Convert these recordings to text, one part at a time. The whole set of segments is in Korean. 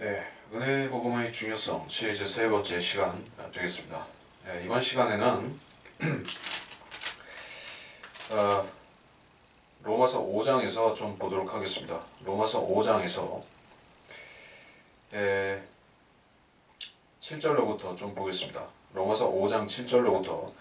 네, 은혜 복음의 중요성 시리즈 세 번째 시간 되겠습니다. 네, 이번 시간에는 로마서 5장에서 좀 보도록 하겠습니다. 로마서 5장에서 7절로부터 좀 보겠습니다. 로마서 5장 7절로부터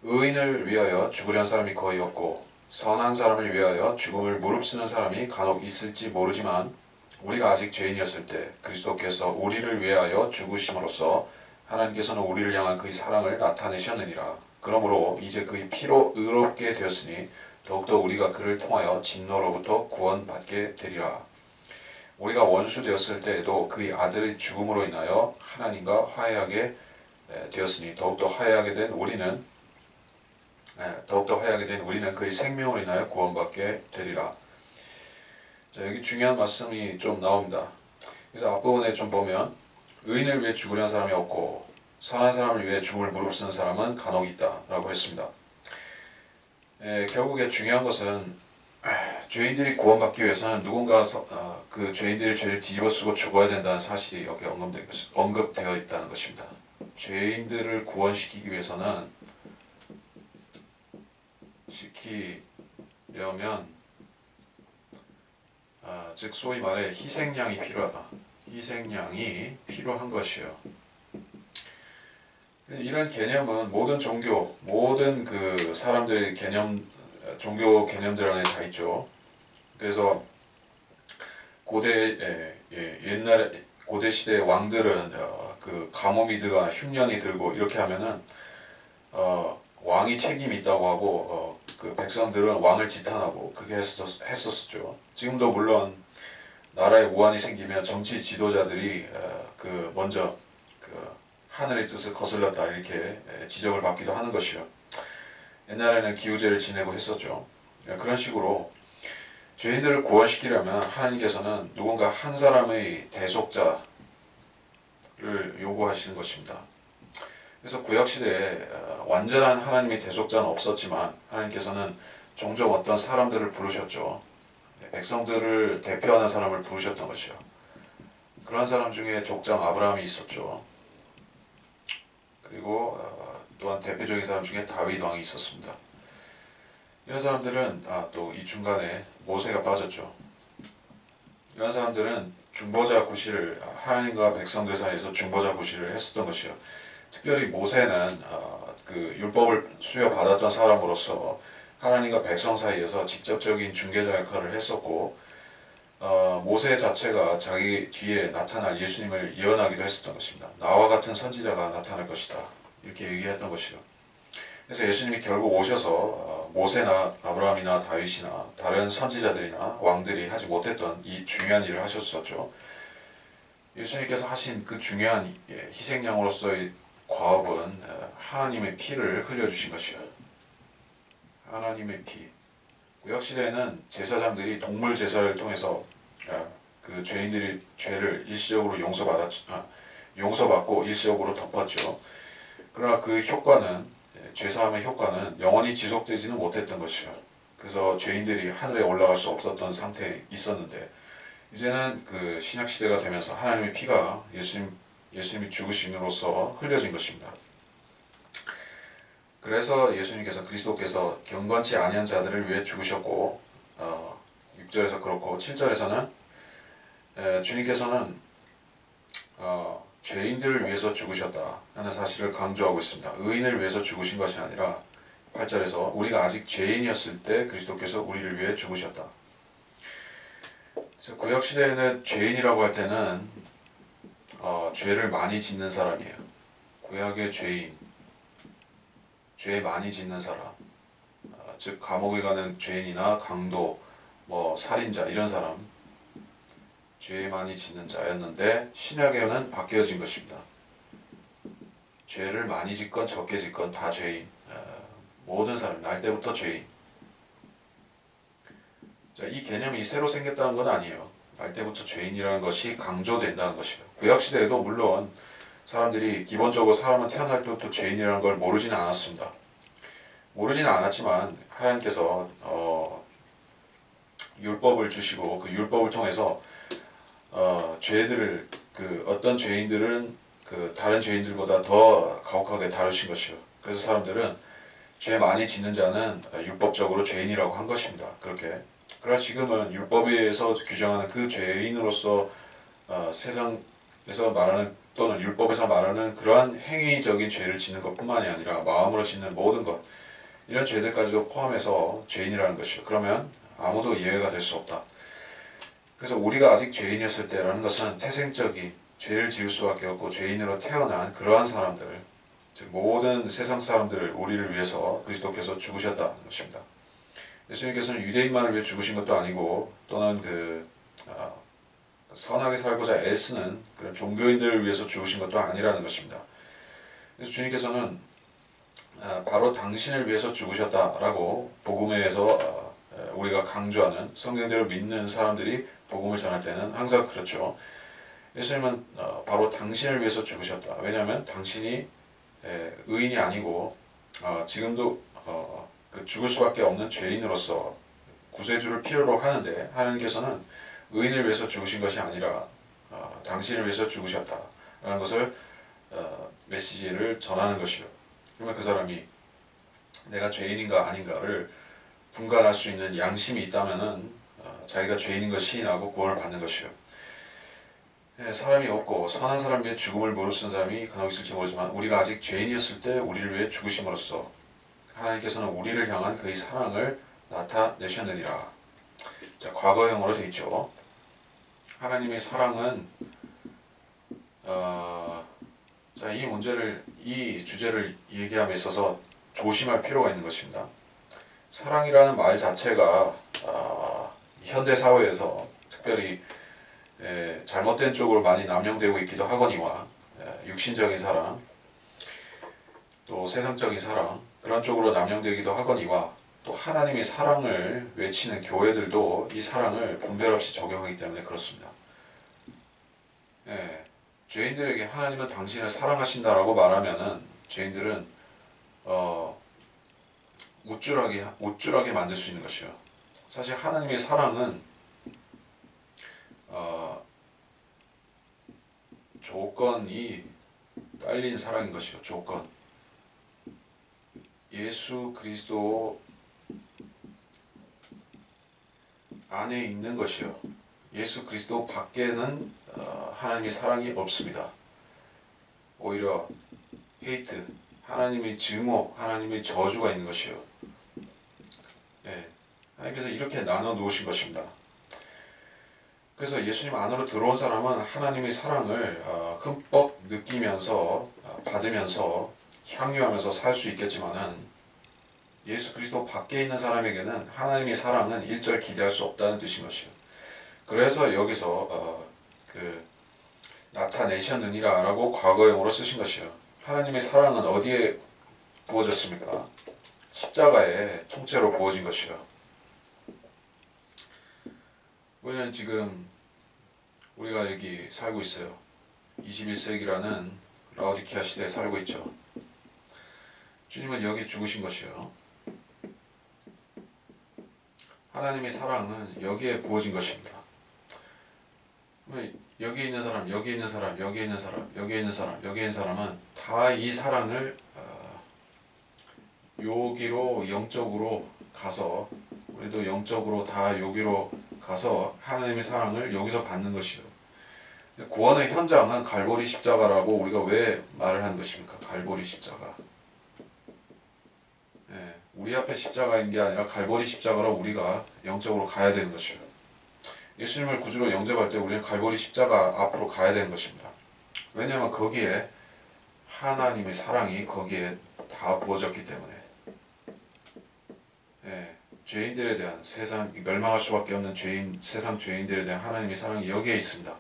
의인을 위하여 죽으려는 사람이 거의 없고 선한 사람을 위하여 죽음을 무릅쓰는 사람이 간혹 있을지 모르지만 우리가 아직 죄인이었을 때 그리스도께서 우리를 위하여 죽으심으로써 하나님께서는 우리를 향한 그의 사랑을 나타내셨느니라. 그러므로 이제 그의 피로 의롭게 되었으니 더욱더 우리가 그를 통하여 진노로부터 구원받게 되리라. 우리가 원수 되었을 때에도 그의 아들의 죽음으로 인하여 하나님과 화해하게 되었으니 더욱더 화해하게 된 우리는 그의 생명으로 인하여 구원받게 되리라. 자, 여기 중요한 말씀이 좀 나옵니다. 그래서 앞부분에 좀 보면 의인을 위해 죽으려는 사람이 없고 선한 사람을 위해 죽음을 무릅쓰는 사람은 간혹 있다 라고 했습니다. 결국에 중요한 것은 죄인들이 구원받기 위해서는 누군가 그 죄인들의 죄를 뒤집어쓰고 죽어야 된다는 사실이 여기 언급되어 있다는 것입니다. 죄인들을 구원시키기 위해서는 즉 소위 말해 희생양이 필요하다. 희생양이 필요한 것이에요. 이런 개념은 모든 종교, 모든 그 사람들의 종교 개념들 안에 다 있죠. 그래서 옛날에 고대 시대 왕들은 그 가뭄이 들거나 흉년이 들고 이렇게 하면은 왕이 책임이 있다고 하고 그 백성들은 왕을 지탄하고 그렇게 했었죠. 지금도 물론 나라에 우환이 생기면 정치 지도자들이 먼저 하늘의 뜻을 거슬렀다 이렇게 지적을 받기도 하는 것이요. 옛날에는 기우제를 지내고 했었죠. 그런 식으로 죄인들을 구원시키려면 하나님께서는 누군가 한 사람의 대속자를 요구하시는 것입니다. 그래서 구약시대에 완전한 하나님의 대속자는 없었지만 하나님께서는 종종 어떤 사람들을 부르셨죠. 백성들을 대표하는 사람을 부르셨던 것이요. 그런 사람 중에 족장 아브라함이 있었죠. 그리고 또한 대표적인 사람 중에 다윗 왕이 있었습니다. 이런 사람들은 또 이 중간에 모세가 빠졌죠. 이런 사람들은 중보자 구실을 하나님과 백성들 사이에서 중보자 구실을 했었던 것이요. 특별히 모세는 그 율법을 수여받았던 사람으로서 하나님과 백성 사이에서 직접적인 중개자 역할을 했었고 모세 자체가 자기 뒤에 나타날 예수님을 예언하기도 했었던 것입니다. 나와 같은 선지자가 나타날 것이다 이렇게 얘기했던 것이요. 그래서 예수님이 결국 오셔서 모세나 아브라함이나 다윗이나 다른 선지자들이나 왕들이 하지 못했던 이 중요한 일을 하셨었죠. 예수님께서 하신 그 중요한 희생양으로서의 과업은 하나님의 피를 흘려주신 것이요. 하나님의 피. 구약시대에는 제사장들이 동물 제사를 통해서 그 죄인들이 죄를 일시적으로 용서받고 일시적으로 덮었죠. 그러나 그 효과는 죄사함의 효과는 영원히 지속되지는 못했던 것이요. 그래서 죄인들이 하늘에 올라갈 수 없었던 상태에 있었는데 이제는 그 신약시대가 되면서 하나님의 피가 예수님이 죽으심으로써 흘려진 것입니다. 그래서 그리스도께서 경건치 아니한 자들을 위해 죽으셨고 6절에서 그렇고 7절에서는 주님께서는 죄인들을 위해서 죽으셨다 하는 사실을 강조하고 있습니다. 의인을 위해서 죽으신 것이 아니라 8절에서 우리가 아직 죄인이었을 때 그리스도께서 우리를 위해 죽으셨다. 구약시대에는 죄인이라고 할 때는 죄를 많이 짓는 사람이에요. 구약의 죄인, 죄 많이 짓는 사람, 즉 감옥에 가는 죄인이나 강도, 살인자 이런 사람, 죄 많이 짓는 자였는데 신약에는 바뀌어진 것입니다. 죄를 많이 짓건 적게 짓건 다 죄인, 모든 사람 날 때부터 죄인. 자, 이 개념이 새로 생겼다는 건 아니에요. 날 때부터 죄인이라는 것이 강조된다는 것이에요. 구약시대에도 물론 사람들이 기본적으로 사람은 태어날 때부터 죄인이라는 걸 모르지는 않았습니다. 모르지는 않았지만 하나님께서 율법을 주시고 그 율법을 통해서 죄들을 그 어떤 죄인들은 그 다른 죄인들보다 더 가혹하게 다루신 것이요. 그래서 사람들은 죄 많이 짓는 자는 율법적으로 죄인이라고 한 것입니다. 그렇게. 그러나 지금은 율법에서 규정하는 그 죄인으로서 세상에서 말하는 또는 율법에서 말하는 그러한 행위적인 죄를 짓는 것뿐만이 아니라 마음으로 짓는 모든 것 이런 죄들까지도 포함해서 죄인이라는 것이요. 그러면 아무도 예외가 될 수 없다. 그래서 우리가 아직 죄인이었을 때라는 것은 태생적인 죄를 지을 수밖에 없고 죄인으로 태어난 그러한 사람들, 즉 모든 세상 사람들을 우리를 위해서 그리스도께서 죽으셨다는 것입니다. 예수님께서는 유대인만을 위해 죽으신 것도 아니고 또는 선하게 살고자 애쓰는 그런 종교인들을 위해서 죽으신 것도 아니라는 것입니다. 그래서 주님께서는 바로 당신을 위해서 죽으셨다라고 복음에서 우리가 강조하는 성경대로 믿는 사람들이 복음을 전할 때는 항상 그렇죠. 예수님은 바로 당신을 위해서 죽으셨다. 왜냐하면 당신이 의인이 아니고 지금도 그 죽을 수밖에 없는 죄인으로서 구세주를 필요로 하는데 하나님께서는 의인을 위해서 죽으신 것이 아니라 당신을 위해서 죽으셨다라는 것을 메시지를 전하는 것이요. 그러면 그 사람이 내가 죄인인가 아닌가를 분간할 수 있는 양심이 있다면은 자기가 죄인인 걸 시인하고 구원을 받는 것이요. 사람이 없고 선한 사람 위해 죽음을 무릅쓰는 사람이 간혹 있을지 모르지만 우리가 아직 죄인이었을 때 우리를 위해 죽으심으로써 하나님께서는 우리를 향한 그의 사랑을 나타내셨느니라. 자, 과거형으로 되어 있죠. 하나님의 사랑은 자, 이 주제를 얘기함에 있어서 조심할 필요가 있는 것입니다. 사랑이라는 말 자체가 현대 사회에서 특별히 잘못된 쪽으로 많이 남용되고 있기도 하거니와 육신적인 사랑 또 세상적인 사랑 그런 쪽으로 남용되기도 하거니와 또 하나님의 사랑을 외치는 교회들도 이 사랑을 분별 없이 적용하기 때문에 그렇습니다. 죄인들에게 하나님은 당신을 사랑하신다라고 말하면은 죄인들은 우쭐하게 만들 수 있는 것이요. 사실 하나님의 사랑은 조건이 딸린 사랑인 것이요. 조건. 예수 그리스도 안에 있는 것이요. 예수 그리스도 밖에는 하나님의 사랑이 없습니다. 오히려 헤이트, 하나님의 증오, 하나님의 저주가 있는 것이요. 하나님께서 이렇게 나눠 놓으신 것입니다. 그래서 예수님 안으로 들어온 사람은 하나님의 사랑을 흠뻑 느끼면서 받으면서 향유하면서 살 수 있겠지만은 예수 그리스도 밖에 있는 사람에게는 하나님의 사랑은 일절 기대할 수 없다는 뜻인 것이요. 그래서 여기서 나타내셨느니라 라고 과거형으로 쓰신 것이요. 하나님의 사랑은 어디에 부어졌습니까? 십자가에 통째로 부어진 것이요. 우리는 지금 우리가 여기 살고 있어요. 21세기라는 라오디케아 시대에 살고 있죠. 주님은 여기 죽으신 것이요. 하나님의 사랑은 여기에 부어진 것입니다. 여기 있는 사람, 여기 있는 사람, 여기 있는 사람, 여기 있는 사람, 여기 있는 사람은 다 이 사랑을 여기로 영적으로 가서 우리도 영적으로 다 여기로 가서 하나님의 사랑을 여기서 받는 것이요. 구원의 현장은 갈보리 십자가라고 우리가 왜 말을 하는 것입니까? 갈보리 십자가. 우리 앞에 십자가인 게 아니라 갈보리 십자가로 우리가 영적으로 가야 되는 것이요. 예수님을 구주로 영접할 때 우리는 갈보리 십자가 앞으로 가야 되는 것입니다. 왜냐하면 거기에 하나님의 사랑이 거기에 다 부어졌기 때문에 죄인들에 대한 세상 멸망할 수밖에 없는 세상 죄인들에 대한 하나님의 사랑이 여기에 있습니다.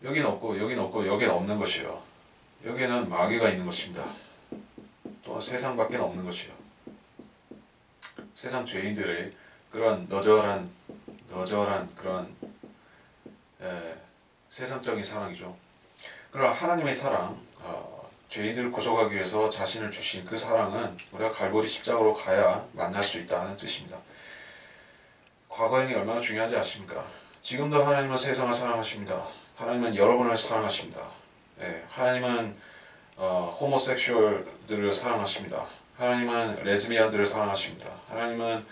여긴 없고 여긴 없고 여긴 없는 것이요. 여기에는 마귀가 있는 것입니다. 또한 세상밖에 없는 것이요. 세상 죄인들의 그런 너절한 그런 세상적인 사랑이죠. 그러나 하나님의 사랑, 죄인들을 구속하기 위해서 자신을 주신 그 사랑은 우리가 갈보리 십자가로 가야 만날 수 있다는 뜻입니다. 과거형이 얼마나 중요한지 아십니까? 지금도 하나님은 세상을 사랑하십니다. 하나님은 여러분을 사랑하십니다. 예, 하나님은 호모섹슈얼들을 사랑하십니다. 하나님은 레즈비언들을 사랑하십니다. 하나님은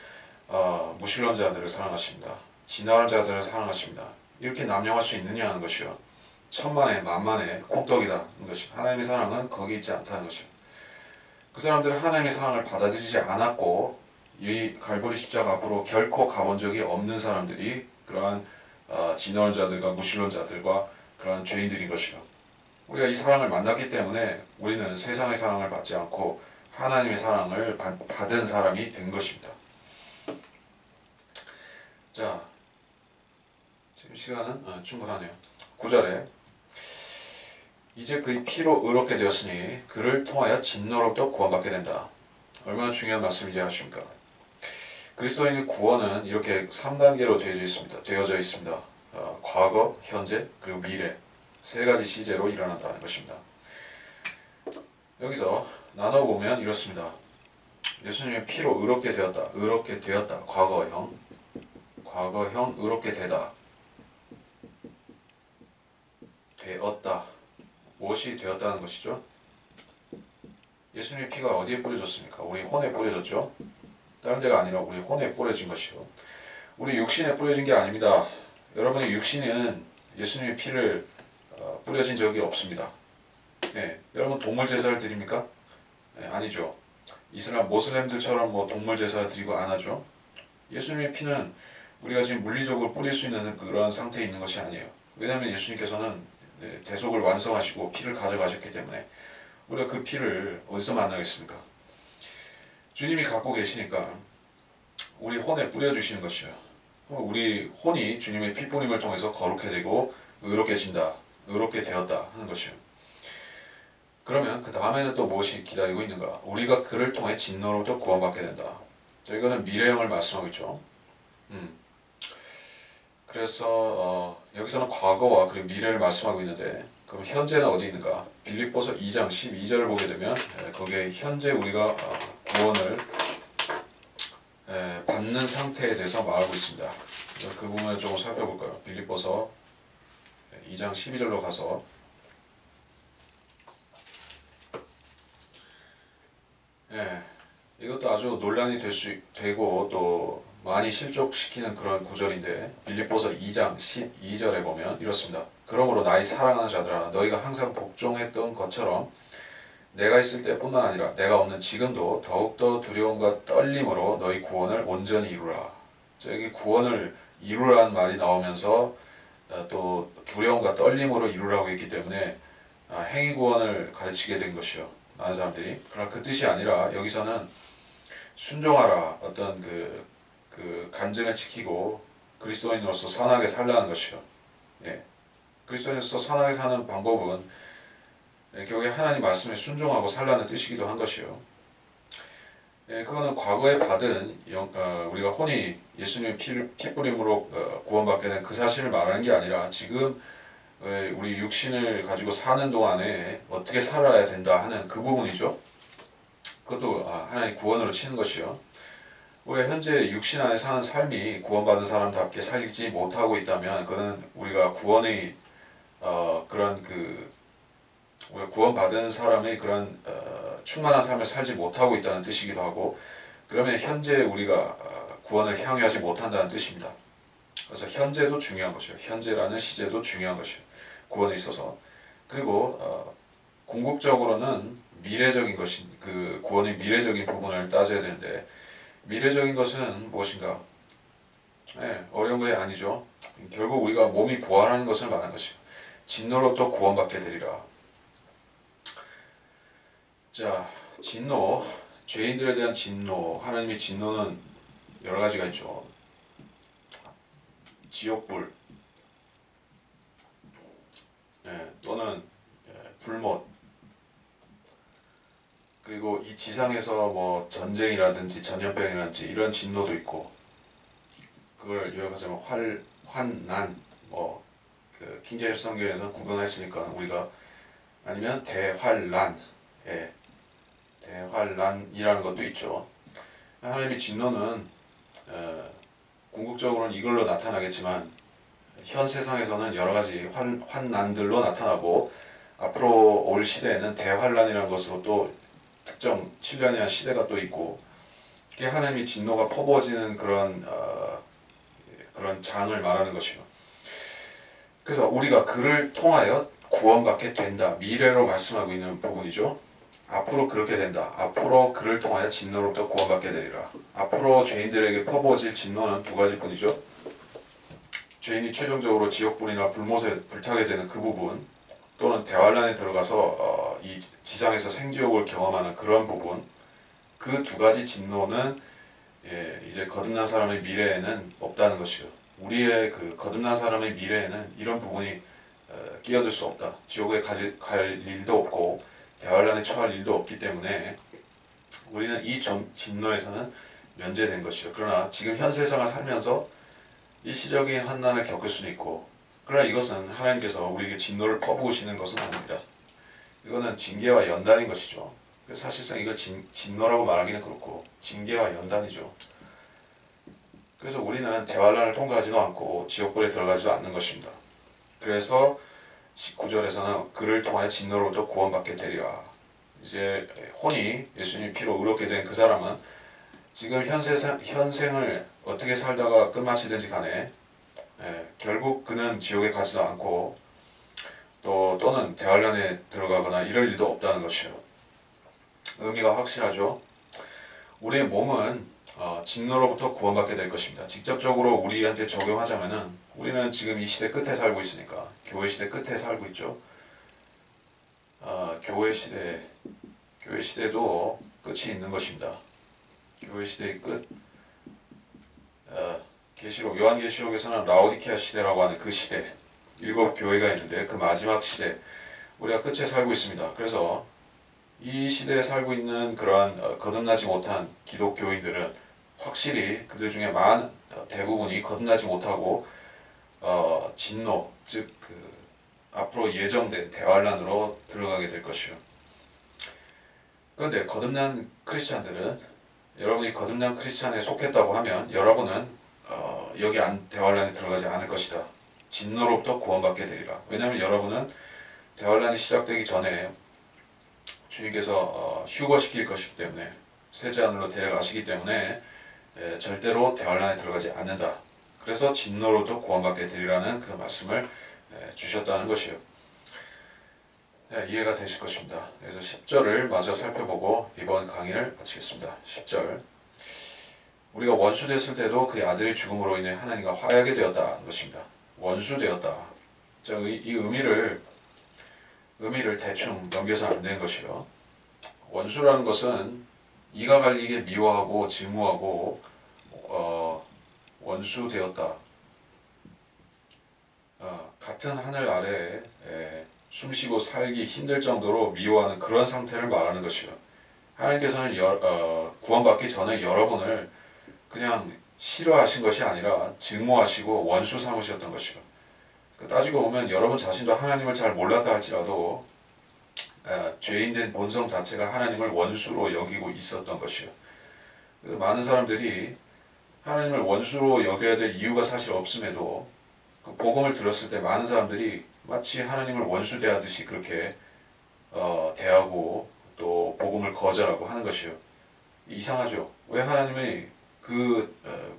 무신론자들을 사랑하십니다. 진화론 자들을 사랑하십니다. 이렇게 남용할 수 있느냐는 것이요. 천만에 만만에 콩떡이다는 것이 하나님의 사랑은 거기 있지 않다는 것이요. 그 사람들은 하나님의 사랑을 받아들이지 않았고 이 갈보리 십자가 앞으로 결코 가본 적이 없는 사람들이 그러한 진화론자들과 무신론자들과 그러한 죄인들인 것이요. 우리가 이 사랑을 만났기 때문에 우리는 세상의 사랑을 받지 않고 하나님의 사랑을 받은 사람이 된 것입니다. 자, 지금 시간은 충분하네요. 9절에 이제 그의 피로 의롭게 되었으니 그를 통하여 진노로부터 구원받게 된다. 얼마나 중요한 말씀이지 하십니까? 그리스도인의 구원은 이렇게 3단계로 되어져 있습니다. 과거, 현재, 그리고 미래 세 가지 시제로 일어난다는 것입니다. 여기서 나눠보면 이렇습니다. 예수님의 피로 의롭게 되었다. 과거형 의롭게 되었다. 무엇이 되었다는 것이죠? 예수님의 피가 어디에 뿌려졌습니까? 우리 혼에 뿌려졌죠? 다른 데가 아니라 우리 혼에 뿌려진 것이요. 우리 육신에 뿌려진 게 아닙니다. 여러분의 육신은 예수님의 피를 뿌려진 적이 없습니다. 네, 여러분 동물 제사를 드립니까? 네, 아니죠. 이슬람 모슬렘들처럼 뭐 동물 제사를 드리고 안 하죠. 예수님의 피는 우리가 지금 물리적으로 뿌릴 수 있는 그런 상태에 있는 것이 아니에요. 왜냐하면 예수님께서는 대속을 완성하시고 피를 가져가셨기 때문에 우리가 그 피를 어디서 만나겠습니까? 주님이 갖고 계시니까 우리 혼에 뿌려주시는 것이요. 우리 혼이 주님의 피 뿌림을 통해서 거룩해지고 의롭게 되었다 하는 것이요. 그러면 그 다음에는 또 무엇이 기다리고 있는가? 우리가 그를 통해 진노로부터 구원받게 된다. 자, 이거는 미래형을 말씀하고 있죠. 그래서 여기서는 과거와 그리고 미래를 말씀하고 있는데 그럼 현재는 어디 있는가? 빌립보서 2장 12절을 보게 되면 거기에 현재 우리가 구원을 받는 상태에 대해서 말하고 있습니다. 그 부분을 조금 살펴볼까요? 빌립보서 2장 12절로 가서 이것도 아주 논란이 되고 또 많이 실족시키는 그런 구절인데 빌립보서 2장 12절에 보면 이렇습니다. 그러므로 나의 사랑하는 자들아 너희가 항상 복종했던 것처럼 내가 있을 때뿐만 아니라 내가 없는 지금도 더욱더 두려움과 떨림으로 너희 구원을 온전히 이루라. 여기 구원을 이루라는 말이 나오면서 또 두려움과 떨림으로 이루라고 했기 때문에 행위 구원을 가르치게 된 것이요. 많은 사람들이. 그러나 그 뜻이 아니라 여기서는 순종하라. 어떤 그 간증을 지키고 그리스도인으로서 선하게 살라는 것이요. 그리스도인으로서 선하게 사는 방법은 결국에 하나님 말씀에 순종하고 살라는 뜻이기도 한 것이요. 그거는 과거에 받은 우리가 혼이 예수님의 피 뿌림으로 구원받게 된 그 사실을 말하는 게 아니라 지금 우리 육신을 가지고 사는 동안에 어떻게 살아야 된다 하는 그 부분이죠. 그것도 하나의 구원으로 치는 것이요. 우리가 현재 육신 안에 사는 삶이 구원받은 사람답게 살지 못하고 있다면 그는 우리가 구원의 그런 우리가 구원받은 사람의 그런 충만한 삶을 살지 못하고 있다는 뜻이기도 하고 그러면 현재 우리가 구원을 향유하지 못한다는 뜻입니다. 그래서 현재도 중요한 것이에요. 현재라는 시제도 중요한 것이에요. 구원에 있어서. 그리고 궁극적으로는 미래적인 것이 그 구원의 미래적인 부분을 따져야 되는데 미래적인 것은 무엇인가? 어려운 것이 아니죠. 결국 우리가 몸이 부활하는 것을 말하는 것이에요. 진노로부터 구원받게 되리라. 자, 진노, 죄인들에 대한 진노, 하나님의 진노는 여러 가지가 있죠. 지옥불, 또는 불못, 그리고 이 지상에서 뭐 전쟁이라든지 전염병이라든지 이런 진노도 있고, 그걸 요약하자면 환난, 그 킹제임스 성경에서 구분했으니까 우리가 아니면 대환란, 대환란이라는 것도 있죠. 하나님의 진노는 궁극적으로는 이걸로 나타나겠지만 현 세상에서는 여러 가지 환난들로 나타나고 앞으로 올 시대에는 대환란이라는 것으로 또 특정 7년이라는 시대가 또 있고 이게 하나님의 진노가 퍼부어지는 그런 장을 말하는 것이요. 그래서 우리가 그를 통하여 구원받게 된다. 미래로 말씀하고 있는 부분이죠. 앞으로 그렇게 된다. 앞으로 그를 통하여 진노로부터 구원받게 되리라. 앞으로 죄인들에게 퍼부어질 진노는 두 가지뿐이죠. 죄인이 최종적으로 지옥불이나 불못에 불타게 되는 그 부분, 또는 대환란에 들어가서 이 지상에서 생지옥을 경험하는 그런 부분, 그 두 가지 진노는 이제 거듭난 사람의 미래에는 없다는 것이요. 우리의 그 거듭난 사람의 미래에는 이런 부분이 끼어들 수 없다. 지옥에 갈 일도 없고 대환란에 처할 일도 없기 때문에 우리는 이 진노에서는 면제된 것이요. 그러나 지금 현 세상을 살면서 일시적인 환난을 겪을 수는 있고, 그러나 이것은 하나님께서 우리에게 진노를 퍼부으시는 것은 아닙니다. 이거는 징계와 연단인 것이죠. 사실상 이걸 진노라고 말하기는 그렇고 징계와 연단이죠. 그래서 우리는 대환란을 통과하지도 않고 지옥불에 들어가지도 않는 것입니다. 그래서 19절에서는 그를 통하여 진노로부터 구원받게 되리라. 이제 혼이 예수님 피로 의롭게 된 그 사람은 지금 현생을 어떻게 살다가 끝마치든지 간에 결국 그는 지옥에 가지도 않고 또는 대환란에 들어가거나 이럴 일도 없다는 것이요. 의미가 확실하죠. 우리의 몸은 진노로부터 구원받게 될 것입니다. 직접적으로 우리한테 적용하자면은 우리는 지금 이 시대 끝에 살고 있으니까 교회 시대 끝에 살고 있죠. 교회 시대도 끝이 있는 것입니다. 교회 시대의 끝. 요한계시록에서는 라오디케아 시대라고 하는 그 시대, 7교회가 있는데 그 마지막 시대, 우리가 끝에 살고 있습니다. 그래서 이 시대에 살고 있는 그러한 거듭나지 못한 기독교인들은 확실히 그들 중에 대부분이 거듭나지 못하고 진노, 즉 앞으로 예정된 대환란으로 들어가게 될 것이요. 그런데 거듭난 크리스찬들은, 여러분이 거듭난 크리스찬에 속했다고 하면 여러분은 여기 대환란에 들어가지 않을 것이다. 진노로부터 구원받게 되리라. 왜냐하면 여러분은 대환란이 시작되기 전에 주님께서 휴거시킬 것이기 때문에, 셋째하늘로 데려가시기 때문에 절대로 대환란에 들어가지 않는다. 그래서 진노로부터 구원받게 되리라는 그 말씀을 주셨다는 것이에요. 이해가 되실 것입니다. 그래서 10절을 마저 살펴보고 이번 강의를 마치겠습니다. 10절, 우리가 원수 됐을 때도 그의 아들의 죽음으로 인해 하나님과 화해하게 되었다는 것입니다. 원수 되었다. 이 의미를 대충 넘겨서는 안 되는 것이요. 원수라는 것은 이가 갈리게 미워하고 증오하고 원수 되었다. 같은 하늘 아래에 숨쉬고 살기 힘들 정도로 미워하는 그런 상태를 말하는 것이요. 하나님께서는 구원받기 전에 여러분을 그냥 싫어하신 것이 아니라 증오하시고 원수 삼으셨던 것이요. 따지고 보면 여러분 자신도 하나님을 잘 몰랐다 할지라도 죄인된 본성 자체가 하나님을 원수로 여기고 있었던 것이요. 많은 사람들이 하나님을 원수로 여겨야 될 이유가 사실 없음에도 그 복음을 들었을 때 많은 사람들이 마치 하나님을 원수 대하듯이 그렇게 대하고 또 복음을 거절하고 하는 것이요. 이상하죠. 왜 하나님이 그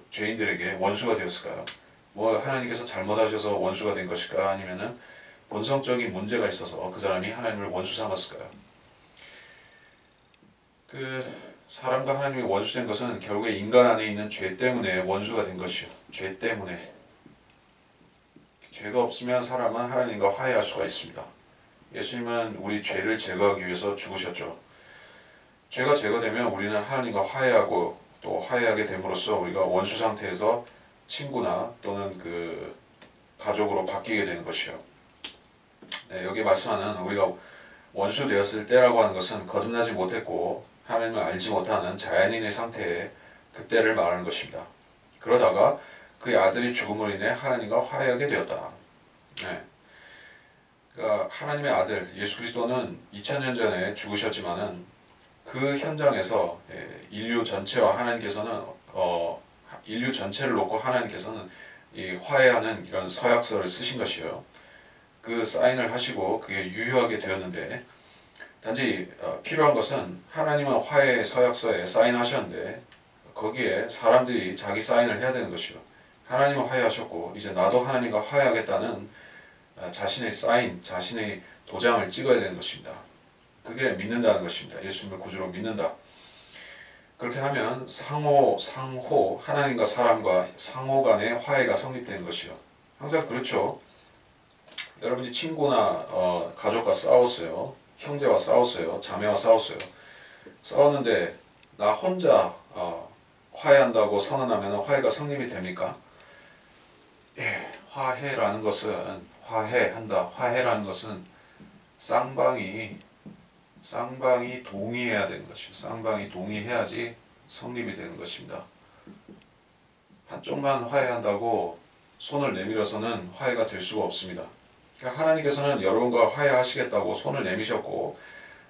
죄인들에게 원수가 되었을까요? 뭐 하나님께서 잘못하셔서 원수가 된 것일까? 아니면은 본성적인 문제가 있어서 그 사람이 하나님을 원수 삼았을까요? 사람과 하나님이 원수된 것은 결국에 인간 안에 있는 죄 때문에 원수가 된 것이요. 죄 때문에. 죄가 없으면 사람은 하나님과 화해할 수가 있습니다. 예수님은 우리 죄를 제거하기 위해서 죽으셨죠. 죄가 제거되면 우리는 하나님과 화해하고 또 화해하게 됨으로써 우리가 원수 상태에서 친구나 또는 가족으로 바뀌게 되는 것이요. 여기 말씀하는 우리가 원수 되었을 때라고 하는 것은 거듭나지 못했고 하나님을 알지 못하는 자연인의 상태에 그때를 말하는 것입니다. 그러다가 그의 아들이 죽음으로 인해 하나님과 화해하게 되었다. 그러니까 하나님의 아들 예수 그리스도는 2000년 전에 죽으셨지만은 그 현장에서 인류 전체와 하나님께서는 인류 전체를 놓고 하나님께서는 이 화해하는 이런 서약서를 쓰신 것이요. 그 사인을 하시고 그게 유효하게 되었는데 단지 필요한 것은 하나님은 화해 서약서에 사인하셨는데 거기에 사람들이 자기 사인을 해야 되는 것이요. 하나님은 화해하셨고 이제 나도 하나님과 화해하겠다는 자신의 사인, 자신의 도장을 찍어야 되는 것입니다. 그게 믿는다는 것입니다. 예수님을 구주로 믿는다. 그렇게 하면 상호 하나님과 사람과 상호 간의 화해가 성립되는 것이요. 항상 그렇죠. 여러분이 친구나 가족과 싸웠어요. 형제와 싸웠어요. 자매와 싸웠어요. 싸웠는데 나 혼자 화해한다고 선언하면 화해가 성립이 됩니까? 예, 화해라는 것은 화해라는 것은 쌍방이 동의해야 되는 것이요. 쌍방이 동의해야지 성립이 되는 것입니다. 한쪽만 화해한다고 손을 내밀어서는 화해가 될 수가 없습니다. 그러니까 하나님께서는 여러분과 화해하시겠다고 손을 내미셨고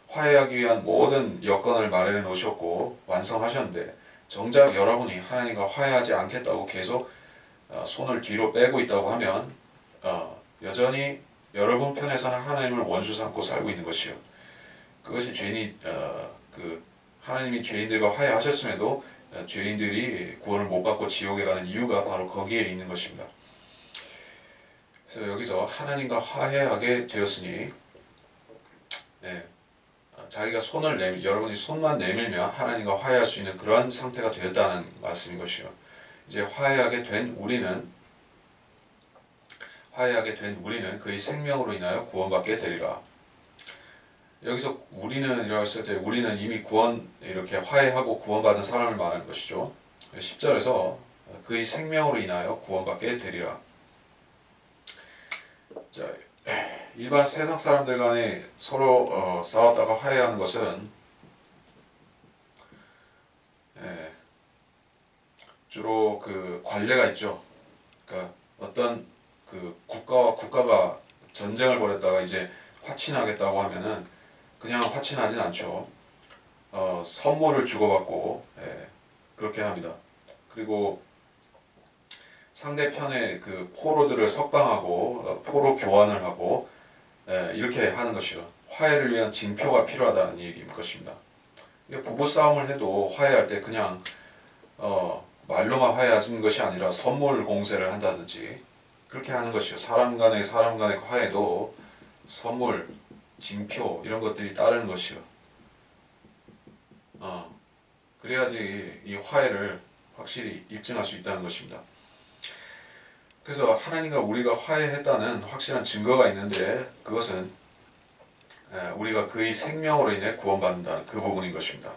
화해하기 위한 모든 여건을 마련해 놓으셨고 완성하셨는데 정작 여러분이 하나님과 화해하지 않겠다고 계속 손을 뒤로 빼고 있다고 하면 여전히 여러분 편에서는 하나님을 원수 삼고 살고 있는 것이요. 그것이 하나님이 죄인들과 화해하셨음에도 죄인들이 구원을 못 받고 지옥에 가는 이유가 바로 거기에 있는 것입니다. 그래서 여기서 하나님과 화해하게 되었으니 자기가 여러분이 손만 내밀면 하나님과 화해할 수 있는 그러한 상태가 되었다는 말씀인 것이요. 이제 화해하게 된 우리는 그의 생명으로 인하여 구원받게 되리라. 여기서 우리는이라고 했을 때 우리는 이미 이렇게 화해하고 구원받은 사람을 말하는 것이죠. 10절에서 그의 생명으로 인하여 구원받게 되리라. 자, 일반 세상 사람들 간에 서로 싸웠다가 화해하는 것은 주로 그 관례가 있죠. 그러니까 어떤 그 국가가 전쟁을 벌였다가 이제 화친하겠다고 하면은 그냥 화친하진 않죠. 선물을 주고받고 그렇게 합니다. 그리고 상대편의 그 포로들을 석방하고 포로 교환을 하고 이렇게 하는 것이요. 화해를 위한 징표가 필요하다는 얘기인 것입니다. 부부싸움을 해도 화해할 때 그냥 말로만 화해하는 것이 아니라 선물 공세를 한다든지 그렇게 하는 것이요. 사람 간의 화해도 선물, 징표 이런 것들이 따르는 것이요. 그래야지 이 화해를 확실히 입증할 수 있다는 것입니다. 그래서 하나님과 우리가 화해했다는 확실한 증거가 있는데 그것은 우리가 그의 생명으로 인해 구원받는다는 그 부분인 것입니다.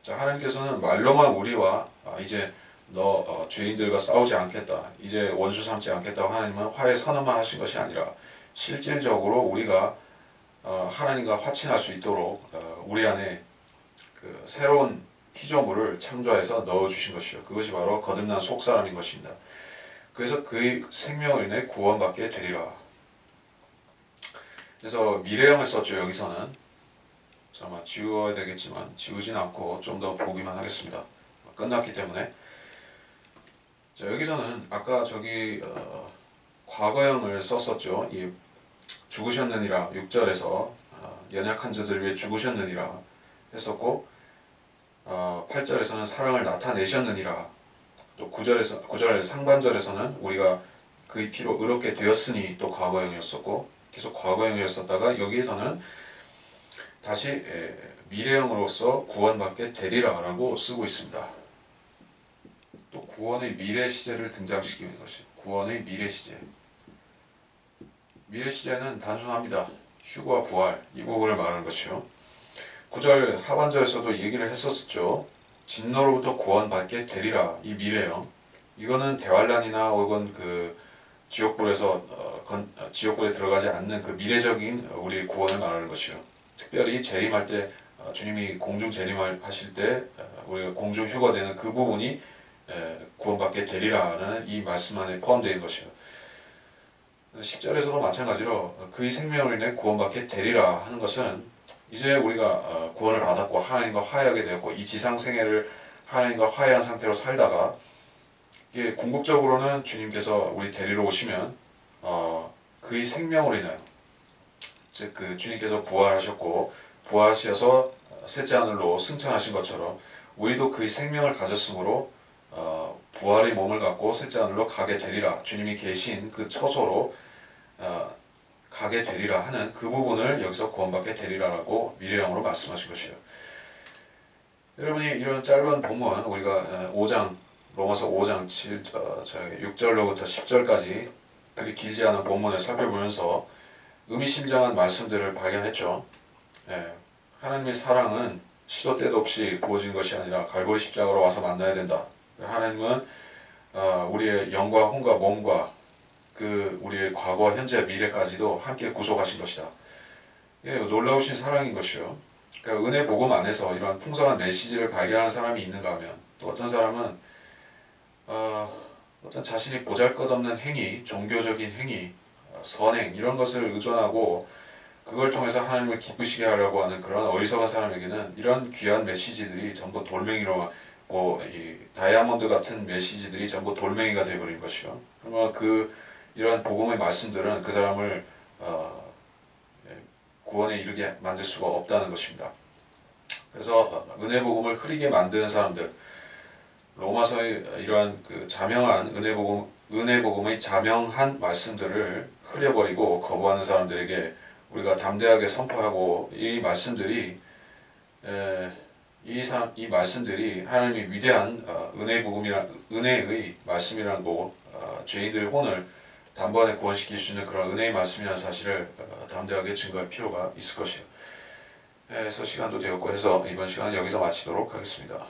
자, 하나님께서는 말로만 우리와 이제 너 죄인들과 싸우지 않겠다, 이제 원수 삼지 않겠다고 하나님은 화해 선언만 하신 것이 아니라 실질적으로 우리가 하나님과 화친할 수 있도록 우리 안에 그 새로운 피조물을 창조해서 넣어주신 것이요. 그것이 바로 거듭난 속사람인 것입니다. 그래서 그의 생명을 인해 구원받게 되리라. 그래서 미래형을 썼죠. 여기서는 잠깐만 지워야 되겠지만 지우진 않고 좀 더 보기만 하겠습니다. 끝났기 때문에. 자, 여기서는 아까 과거형을 썼었죠. 이 죽으셨느니라 6절에서 연약한 자들 위해 죽으셨느니라 했었고 8절에서는 사랑을 나타내셨느니라, 또 9절 상반절에서는 우리가 그의 피로 의롭게 되었으니 또 과거형이었었고 계속 과거형이었었다가 여기에서는 다시 미래형으로서 구원받게 되리라 라고 쓰고 있습니다. 또 구원의 미래 시제를 등장시키는 것이 구원의 미래 시제. 미래 시제는 단순합니다. 휴거와 부활 이 부분을 말하는 것이요. 9절 하반절에서도 얘기를 했었죠. 진노로부터 구원받게 되리라. 이 미래형. 이거는 대환란이나 혹은 그 지옥불에서 지옥불에 들어가지 않는 그 미래적인 우리의 구원을 말하는 것이요. 특별히 재림할 때 주님이 공중 재림하실 때 우리가 공중 휴거되는 그 부분이 구원받게 되리라는 이 말씀 안에 포함되어 있는 것이요. 10절에서도 마찬가지로 그의 생명을 인해 구원받게 되리라 하는 것은 이제 우리가 구원을 받았고 하나님과 화해하게 되었고 이 지상 생애를 하나님과 화해한 상태로 살다가 이게 궁극적으로는 주님께서 우리 데리러 오시면 그의 생명으로 인하여, 즉 그 주님께서 부활하셨고 부활하셔서 셋째 하늘로 승천하신 것처럼 우리도 그의 생명을 가졌으므로 부활의 몸을 갖고 셋째 하늘로 가게 되리라, 주님이 계신 그 처소로 가게 되리라 하는 그 부분을 여기서 구원받게 되리라라고 미래형으로 말씀하신 것이에요. 여러분이 이런 짧은 본문, 우리가 5장, 로마서 5장 6절로부터 10절까지 그리 길지 않은 본문을 살펴보면서 의미심장한 말씀들을 발견했죠. 하나님의 사랑은 시도 때도 없이 부어진 것이 아니라 갈보리 십자가로 와서 만나야 된다. 하나님은 우리의 영과 혼과 몸과 그 우리의 과거와 현재 미래까지도 함께 구속하신 것이다. 놀라우신 사랑인 것이요. 그러니까 은혜 복음 안에서 이런 풍성한 메시지를 발견하는 사람이 있는가 하면, 또 어떤 사람은 어떤 자신이 보잘것없는 행위, 종교적인 행위, 선행 이런 것을 의존하고 그걸 통해서 하나님을 기쁘시게 하려고 하는 그런 어리석은 사람에게는 이런 귀한 메시지들이 전부 돌멩이로, 이 다이아몬드 같은 메시지들이 전부 돌멩이가 되어버린 것이요. 그러면 이러한 복음의 말씀들은 그 사람을 구원에 이르게 만들 수가 없다는 것입니다. 그래서 은혜 복음을 흐리게 만드는 사람들, 로마서의 이러한 그 자명한 은혜 복음의 자명한 말씀들을 흐려버리고 거부하는 사람들에게 우리가 담대하게 선포하고, 이 말씀들이 이 말씀들이 하나님의 위대한 은혜의 말씀이라는 거, 죄인들의 혼을 단번에 구원시킬 수 있는 그런 은혜의 말씀이라는 사실을 담대하게 증거할 필요가 있을 것이에요. 그래서 시간도 되었고 해서 이번 시간은 여기서 마치도록 하겠습니다.